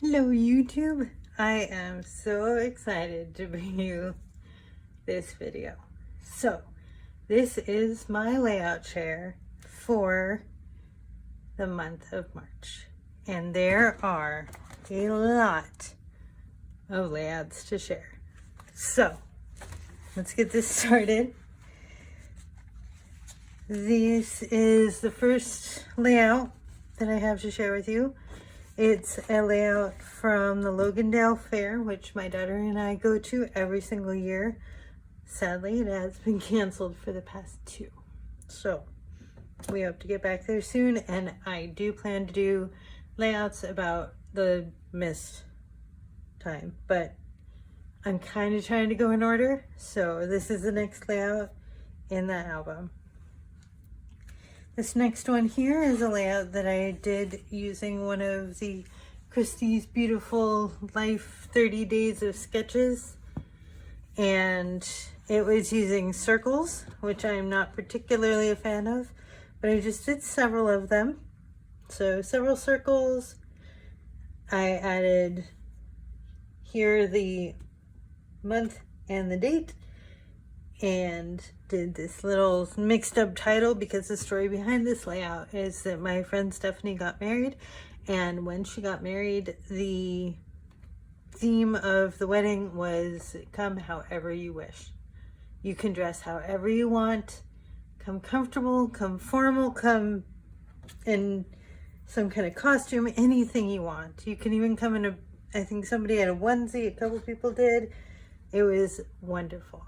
Hello YouTube. I am so excited to bring you this video. So this is my layout chair for the month of March, and there are a lot of layouts to share. So let's get this started. This is the first layout that I have to share with you. It's a layout from the Logandale Fair, which my daughter and I go to every single year. Sadly, it has been canceled for the past 2. So we hope to get back there soon, and I do plan to do layouts about the mist time, but I'm kind of trying to go in order. So this is the next layout in that album. This next one here is a layout that I did using one of the Christie's Beautiful Life 30 Days of Sketches, and it was using circles, which I'm not particularly a fan of, but I just did several of them. So several circles. I added here the month and the date, and did this little mixed up title because the story behind this layout is that my friend Stephanie got married, and when she got married, the theme of the wedding was come however you wish. You can dress however you want, come comfortable, come formal, come in some kind of costume, anything you want. You can even come in a, I think somebody had a onesie, a couple people did. It was wonderful.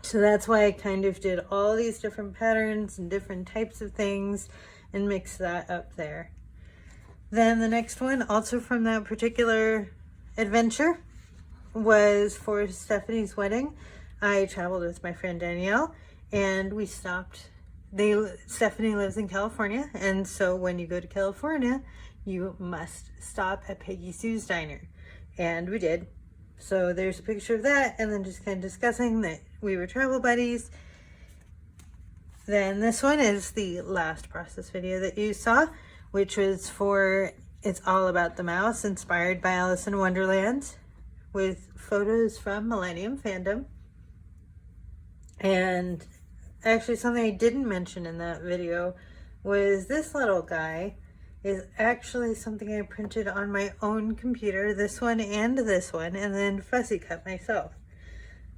So that's why I kind of did all these different patterns and different types of things and mixed that up there. Then the next one, also from that particular adventure, was for Stephanie's wedding. I traveled with my friend Danielle, and we stopped. Stephanie lives in California, and so when you go to California, you must stop at Peggy Sue's Diner, and we did. So there's a picture of that, and then just kind of discussing that we were travel buddies. Then this one is the last process video that you saw, which was for It's All About the Mouse, inspired by Alice in Wonderland, with photos from Millennium Fandom. And actually something I didn't mention in that video was this little guy is actually something I printed on my own computer, this one and then fussy cut myself.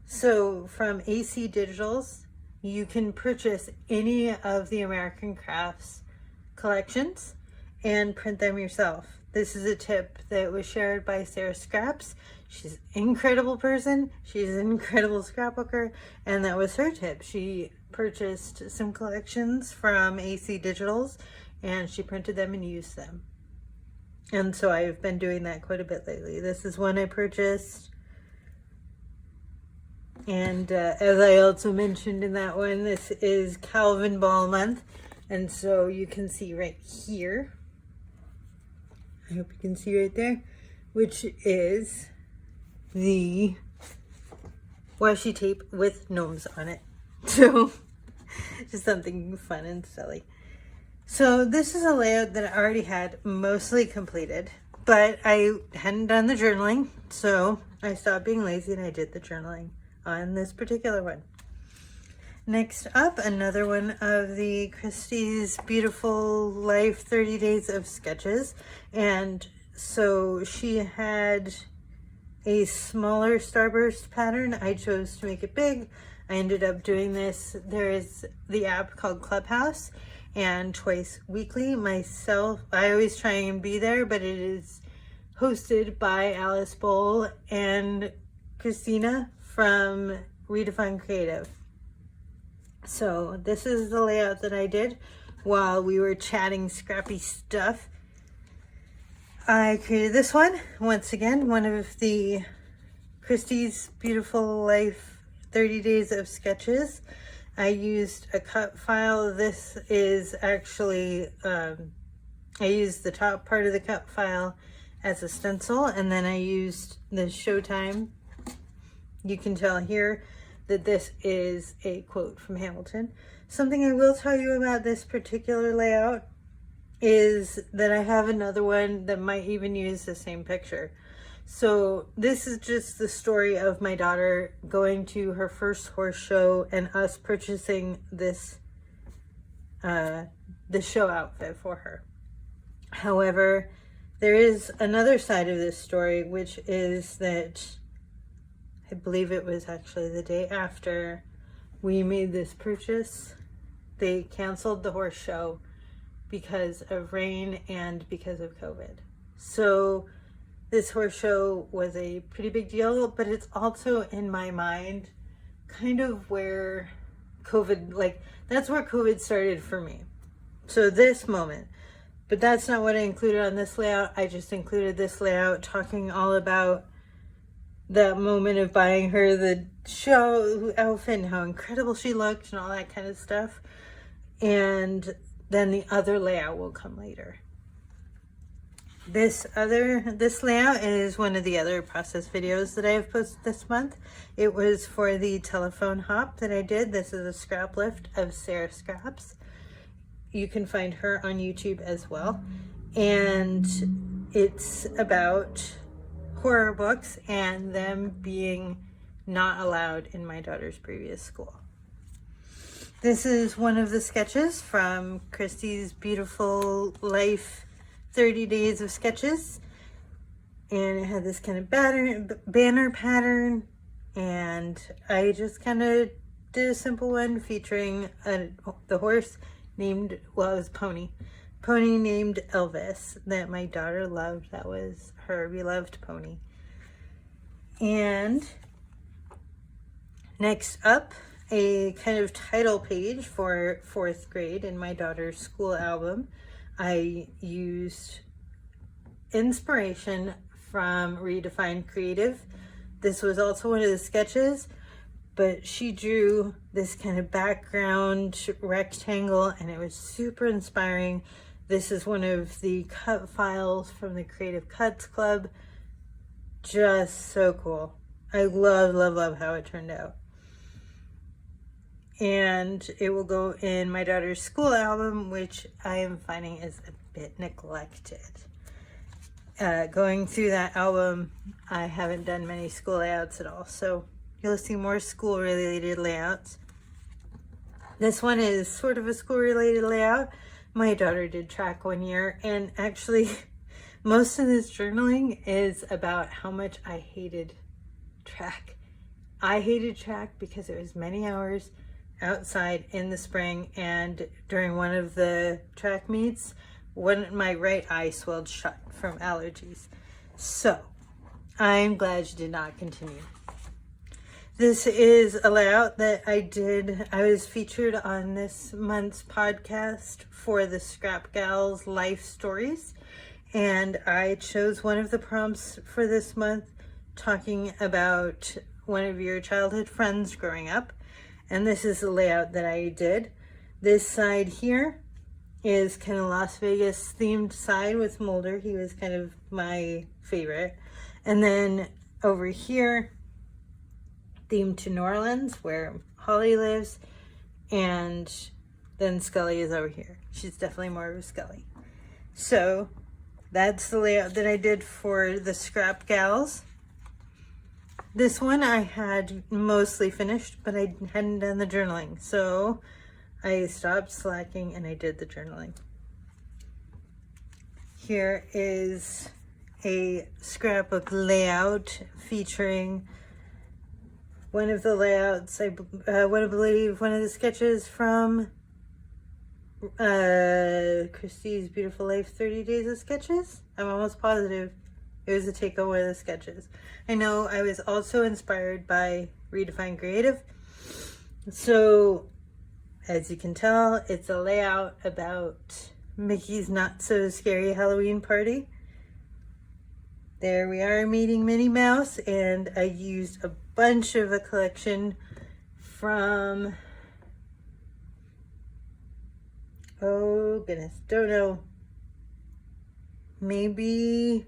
So from AC Digitals, you can purchase any of the American Crafts collections and print them yourself. This is a tip that was shared by Sarah Scraps. She's an incredible person. She's an incredible scrapbooker, and that was her tip. She purchased some collections from AC Digitals, and she printed them and used them. And so I've been doing that quite a bit lately. This is one I purchased. And as I also mentioned in that one, this is Calvin Ball month. And so you can see right here, I hope you can see right there, which is the washi tape with gnomes on it. So just something fun and silly. So this is a layout that I already had mostly completed, but I hadn't done the journaling, so I stopped being lazy and I did the journaling on this particular one. Next up, another one of the Christie's Beautiful Life 30 Days of Sketches. And so she had a smaller starburst pattern. I chose to make it big. I ended up doing this. There is the app called Clubhouse, and twice weekly myself, I always try and be there, but it is hosted by Alice Bowl and Christina from Redefine Creative. So this is the layout that I did while we were chatting scrappy stuff. I created this one, once again, one of the Christie's Beautiful Life 30 Days of Sketches. I used a cut file. This is actually, I used the top part of the cut file as a stencil, and then I used the Showtime. You can tell here that this is a quote from Hamilton. Something I will tell you about this particular layout is that I have another one that might even use the same picture. So this is just the story of my daughter going to her first horse show and us purchasing this the show outfit for her. However, there is another side of this story, which is that I believe it was actually the day after we made this purchase, they canceled the horse show because of rain and because of COVID. So this horse show was a pretty big deal, but it's also in my mind kind of where COVID, like that's where COVID started for me. So this moment, but that's not what I included on this layout. I just included this layout talking all about that moment of buying her the show outfit and how incredible she looked and all that kind of stuff. And then the other layout will come later. This layout is one of the other process videos that I have posted this month. It was for the telephone hop that I did. This is a scrap lift of Sarah Scraps. You can find her on YouTube as well. And it's about horror books and them being not allowed in my daughter's previous school. This is one of the sketches from Christy's Beautiful Life 30 Days of Sketches. And it had this kind of banner pattern. And I just kind of did a simple one featuring the horse named, well, it was Pony named Elvis that my daughter loved. That was her beloved pony. And next up, a kind of title page for 4th grade in my daughter's school album. I used inspiration from Redefined Creative. This was also one of the sketches, but she drew this kind of background rectangle and it was super inspiring. This is one of the cut files from the Creative Cuts Club. Just so cool. I love how it turned out. And it will go in my daughter's school album, which I am finding is a bit neglected. Going through that album, I haven't done many school layouts at all, so you'll see more school-related layouts. This one is sort of a school-related layout. My daughter did track one year, and actually, most of this journaling is about how much I hated track. I hated track because it was many hours outside in the spring, and during one of the track meets, my right eye swelled shut from allergies. So, I'm glad you did not continue. This is a layout that I did. I was featured on this month's podcast for the Scrap Gals Life Stories, and I chose one of the prompts for this month talking about one of your childhood friends growing up. And this is the layout that I did. This side here is kind of Las Vegas themed side with Mulder. He was kind of my favorite. And then over here, themed to New Orleans, where Holly lives. And then Scully is over here. She's definitely more of a Scully. So that's the layout that I did for the Scrap Gals. This one I had mostly finished, but I hadn't done the journaling. So I stopped slacking and I did the journaling. Here is a scrapbook layout featuring one of the layouts, I believe one of the sketches from Christy's Beautiful Life 30 Days of Sketches. I'm almost positive it was a take on one of the sketches. I know I was also inspired by Redefined Creative. So, as you can tell, it's a layout about Mickey's Not So Scary Halloween Party. There we are meeting Minnie Mouse, and I used a bunch of a collection from, oh goodness, don't know, maybe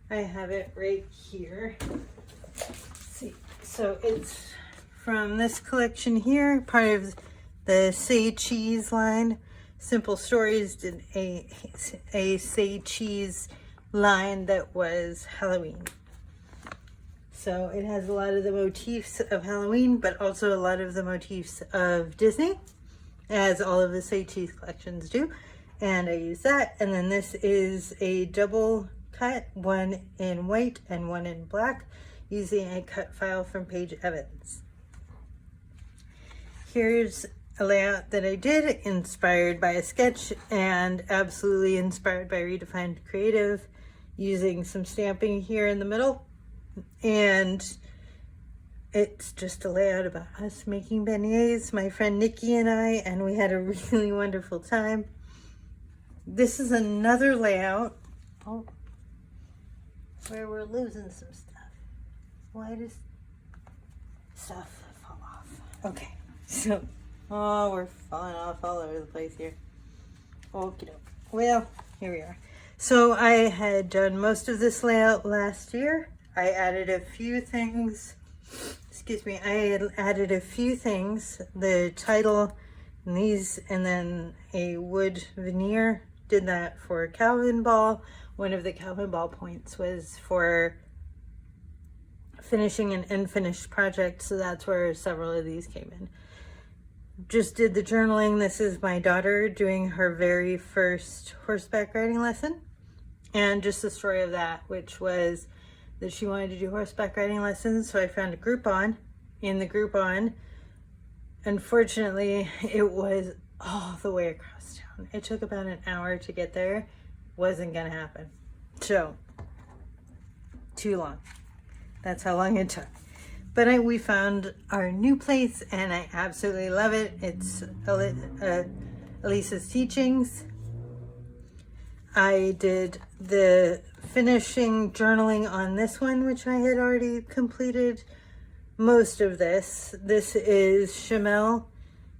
I have it right here. Let's see, so it's from this collection here, part of the Say Cheese line. Simple Stories did a Say Cheese line that was Halloween. So it has a lot of the motifs of Halloween, but also a lot of the motifs of Disney, as all of the Say Cheese collections do. And I use that. And then this is a double cut, one in white and one in black, using a cut file from Paige Evans. Here's a layout that I did, inspired by a sketch and absolutely inspired by Redefined Creative, using some stamping here in the middle. And it's just a layout about us making beignets, my friend Nikki and I, and we had a really wonderful time. This is another layout where we're losing some stuff. Why does stuff fall off? Okay, so, we're falling off all over the place here. Okie doke. Well, here we are. So I had done most of this layout last year. I added a few things, I had added a few things, the title and these, and then a wood veneer. Did that for Calvin Ball. One of the Calvin Ball points was for finishing an unfinished project, so that's where several of these came in. Just did the journaling. This is my daughter doing her very first horseback riding lesson, and just the story of that, which was that she wanted to do horseback riding lessons, so I found a Groupon. In the Groupon, unfortunately, it was all the way across town. It took about an hour to get there. Wasn't gonna happen. So, too long. That's how long it took. But we found our new place, and I absolutely love it. It's Elisa's Teachings. I did the finishing journaling on this one, which I had already completed most of this. This is Shamel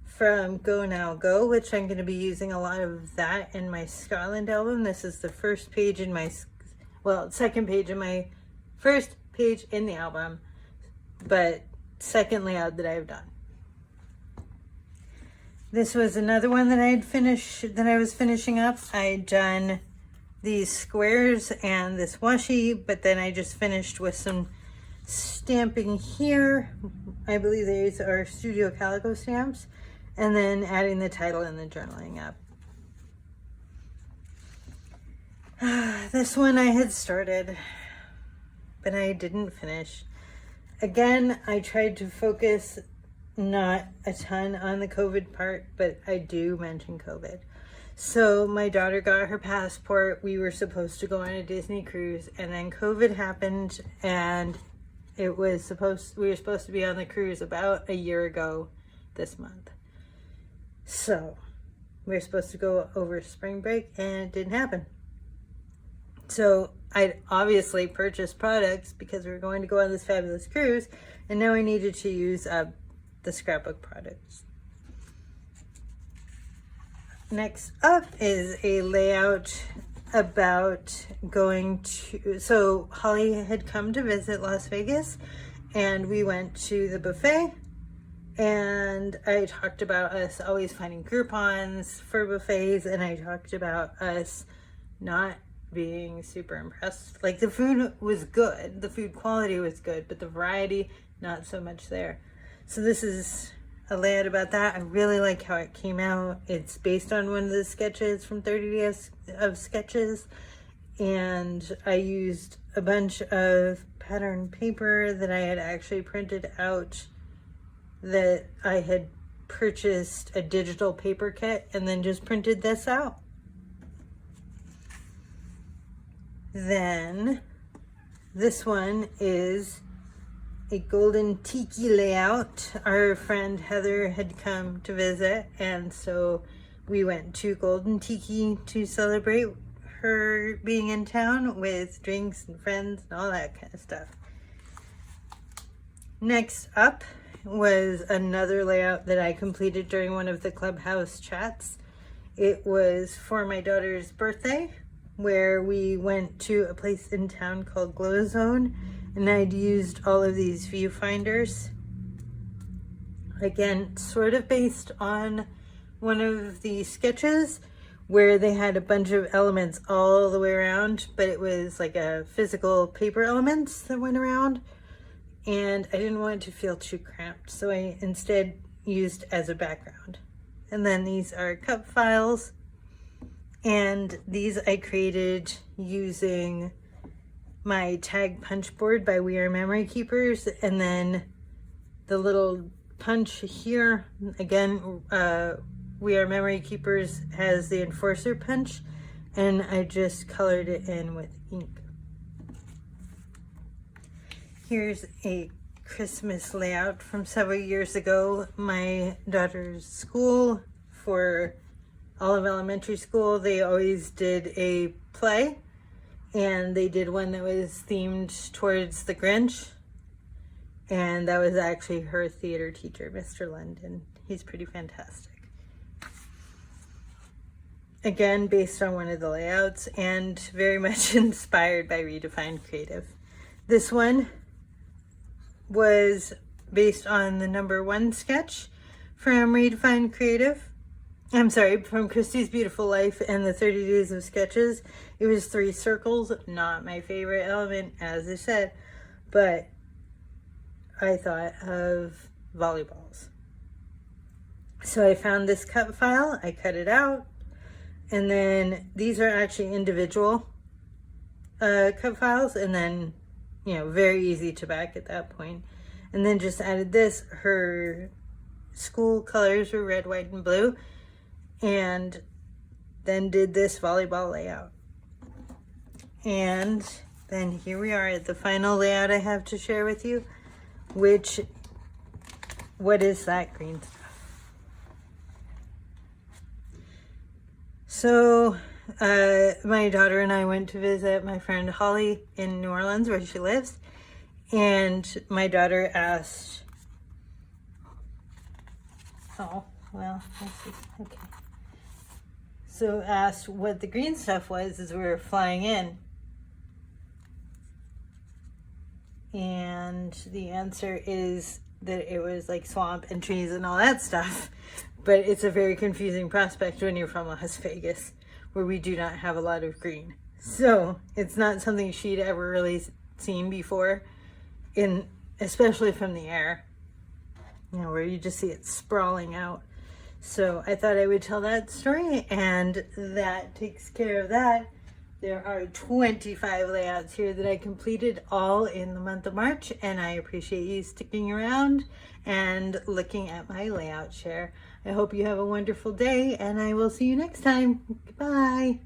from Go Now Go, which I'm going to be using a lot of that in my Scotland album. This is the first page in my, second page in my first page in the album, but second layout that I've done. This was another one that I was finishing up. I'd done these squares and this washi, but then I just finished with some stamping here. I believe these are Studio Calico stamps, and then adding the title and the journaling up. This one I had started, but I didn't finish. Again, I tried to focus not a ton on the COVID part, but I do mention COVID. So my daughter got her passport. We were supposed to go on a Disney cruise, and then COVID happened, and we were supposed to be on the cruise about a year ago this month. So we were supposed to go over spring break, and it didn't happen. So I'd obviously purchased products because we were going to go on this fabulous cruise, and now I needed to use up the scrapbook products. Next up is a layout about going to, so Holly had come to visit Las Vegas, and we went to the buffet, and I talked about us always finding Groupons for buffets, and I talked about us not being super impressed. Like, the food was good, the food quality was good, but the variety, not so much there. So this is a layout about that. I really like how it came out. It's based on one of the sketches from 30 Days of Sketches, and I used a bunch of pattern paper that I had actually printed out, that I had purchased a digital paper kit and then just printed this out. Then this one is a golden tiki layout. Our friend Heather had come to visit, and so we went to Golden Tiki to celebrate her being in town with drinks and friends and all that kind of stuff. Next up was another layout that I completed during one of the Clubhouse chats. It was for my daughter's birthday, where we went to a place in town called Glow Zone, and I'd used all of these viewfinders. Again, sort of based on one of the sketches where they had a bunch of elements all the way around, but it was like a physical paper elements that went around, and I didn't want it to feel too cramped, so I instead used as a background. And then these are cup files, and these I created using my tag punch board by We Are Memory Keepers, and then the little punch here, again, We Are Memory Keepers has the Enforcer punch, and I just colored it in with ink. Here's a Christmas layout from several years ago. My daughter's school, for all of elementary school, they always did a play, and they did one that was themed towards the Grinch, and that was actually her theater teacher, Mr. London. He's pretty fantastic. Again, based on one of the layouts and very much inspired by Redefined Creative. This one was based on the #1 sketch from Redefined Creative. I'm sorry, from Christie's Beautiful Life and the 30 Days of Sketches. It was 3 circles, not my favorite element, as I said, but I thought of volleyballs. So I found this cut file, I cut it out, and then these are actually individual cut files, and then, you know, very easy to back at that point. And then just added this. Her school colors were red, white, and blue, and then did this volleyball layout. And then here we are at the final layout I have to share with you, which, what is that green stuff? So my daughter and I went to visit my friend Holly in New Orleans, where she lives, and my daughter asked, oh, well, let's see, okay. So asked what the green stuff was as we were flying in. And the answer is that it was like swamp and trees and all that stuff. But it's a very confusing prospect when you're from Las Vegas, where we do not have a lot of green. So it's not something she'd ever really seen before, especially from the air, you know, where you just see it sprawling out. So I thought I would tell that story, and that takes care of that. There are 25 layouts here that I completed all in the month of March, and I appreciate you sticking around and looking at my layout share. I hope you have a wonderful day, and I will see you next time. Goodbye.